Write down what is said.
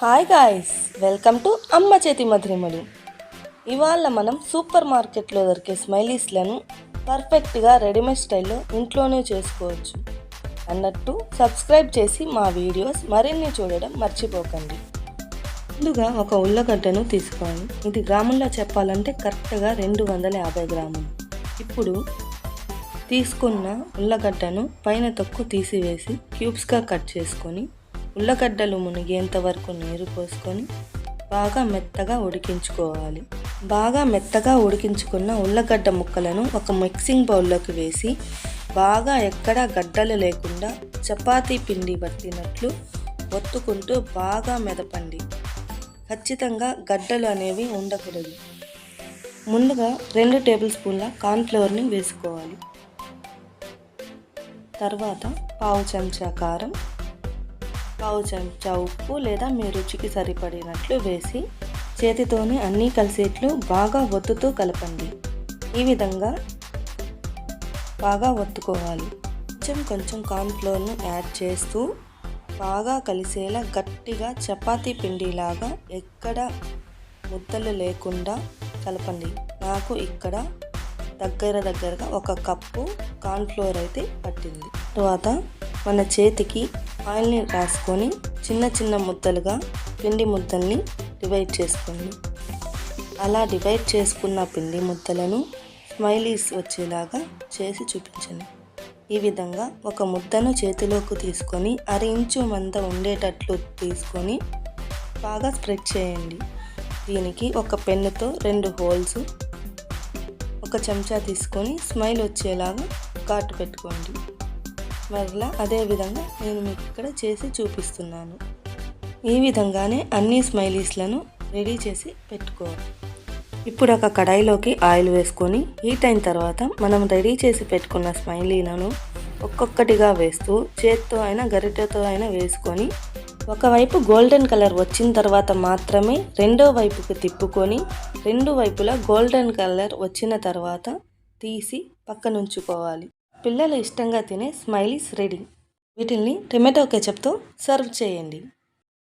Hi guys, welcome to అమ్మ చేతి మధురిమలు. ఇవాళ మనం సూపర్ మార్కెట్లో దొరికే స్మైలీస్లను పర్ఫెక్ట్గా రెడీమేడ్ స్టైల్లో ఇంట్లోనే చేసుకోవచ్చు అన్నట్టు సబ్స్క్రైబ్ చేసి మా వీడియోస్ మరిన్ని చూడడం మర్చిపోకండి. ముందుగా ఒక ఉల్లగడ్డను తీసుకోవాలి. ఇది గ్రాముల్లో చెప్పాలంటే కరెక్ట్గా 250 గ్రాములు. ఇప్పుడు తీసుకున్న ఉల్లగడ్డను పైన తొక్కు తీసివేసి క్యూబ్స్గా కట్ చేసుకొని ఉల్లగడ్డలు మునిగేంత వరకు నీరు పోసుకొని బాగా మెత్తగా ఉడికించుకోవాలి. బాగా మెత్తగా ఉడికించుకున్న ఉల్లగడ్డ ముక్కలను ఒక మిక్సింగ్ బౌల్లోకి వేసి బాగా ఎక్కడా గడ్డలు లేకుండా చపాతీ పిండి పట్టినట్లు ఒత్తుకుంటూ బాగా మెదపండి. ఖచ్చితంగా గడ్డలు అనేవి ఉండకూడదు. ముందుగా 2 టేబుల్ స్పూన్ల కార్న్ఫ్లవర్ని వేసుకోవాలి. తర్వాత పావు చెంచా కారం, పావు చెంచా ఉప్పు లేదా మీ రుచికి సరిపడినట్లు వేసి చేతితోనే అన్నీ కలిసేట్లు బాగా ఒత్తుతూ కలపండి. ఈ విధంగా బాగా ఒత్తుకోవాలి. కొంచెం కార్న్ఫ్లోర్ను యాడ్ చేస్తూ బాగా కలిసేలా గట్టిగా చపాతీ పిండిలాగా ఎక్కడ ముద్దలు లేకుండా కలపండి. నాకు ఇక్కడ దగ్గరగా 1 కప్పు కార్న్ఫ్లోర్ అయితే పట్టింది. తర్వాత మన చేతికి ఆయిల్ని రాసుకొని చిన్న ముద్దలుగా పిండి ముద్దల్ని డివైడ్ చేసుకోండి. అలా డివైడ్ చేసుకున్న పిండి ముద్దలను స్మైలీస్ వచ్చేలాగా చేసి చూపించండి. ఈ విధంగా ఒక ముద్దను చేతిలోకి తీసుకొని 1/2 ఇంచు మంద ఉండేటట్లు తీసుకొని బాగా స్ప్రెడ్ చేయండి. దీనికి ఒక పెన్నుతో 2 హోల్స్, 1 చెంచా తీసుకొని స్మైల్ వచ్చేలాగా ఘాటు పెట్టుకోండి. మరలా అదే విధంగా నేను మీకు ఇక్కడ చేసి చూపిస్తున్నాను. ఈ విధంగానే అన్ని స్మైలీస్లను రెడీ చేసి పెట్టుకోవాలి. ఇప్పుడు ఒక కడాయిలోకి ఆయిల్ వేసుకొని హీట్ అయిన తర్వాత మనం రెడీ చేసి పెట్టుకున్న స్మైలీలను ఒక్కొక్కటిగా వేస్తూ చేత్తో అయినా గరిటెతో అయినా వేసుకొని ఒకవైపు గోల్డెన్ కలర్ వచ్చిన తర్వాత మాత్రమే రెండో వైపుకి తిప్పుకొని 2 వైపులా గోల్డెన్ కలర్ వచ్చిన తర్వాత తీసి పక్కనుంచుకోవాలి. పిల్లలు ఇష్టంగా తినే స్మైలీస్ రెడీ. వీటిల్ని టొమాటో కెచప్తో సర్వ్ చేయండి.